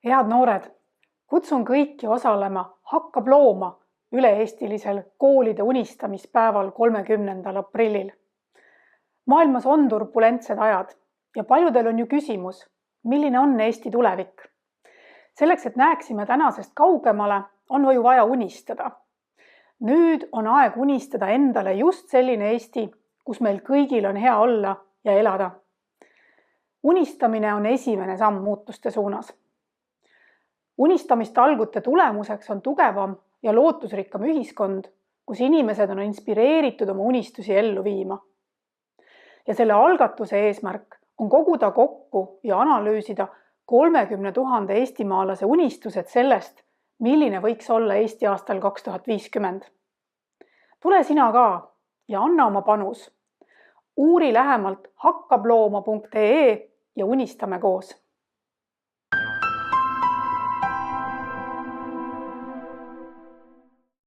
Head noored, kutsun kõiki osalema Hakkab looma üle-eestilisel koolide unistamispäeval 30. aprillil. Maailmas on turbulentsed ajad ja paljudel on ju küsimus, milline on Eesti tulevik. Selleks, et näeksime tänasest kaugemale, on ju vaja unistada. Nüüd on aeg unistada endale just selline Eesti, kus meil kõigil on hea olla ja elada. Unistamine on esimene samm muutuste suunas. Unistamiste tulemuseks on tugevam ja lootusrikkam ühiskond, kus inimesed on inspireeritud oma unistusi ellu viima. Ja selle algatuse eesmärk on koguda kokku ja analüüsida 30 000 eestimaalase unistused sellest, milline võiks olla Eesti aastal 2050. Tule sina ka ja anna oma panus. Uuri lähemalt hakkablooma.ee ja unistame koos.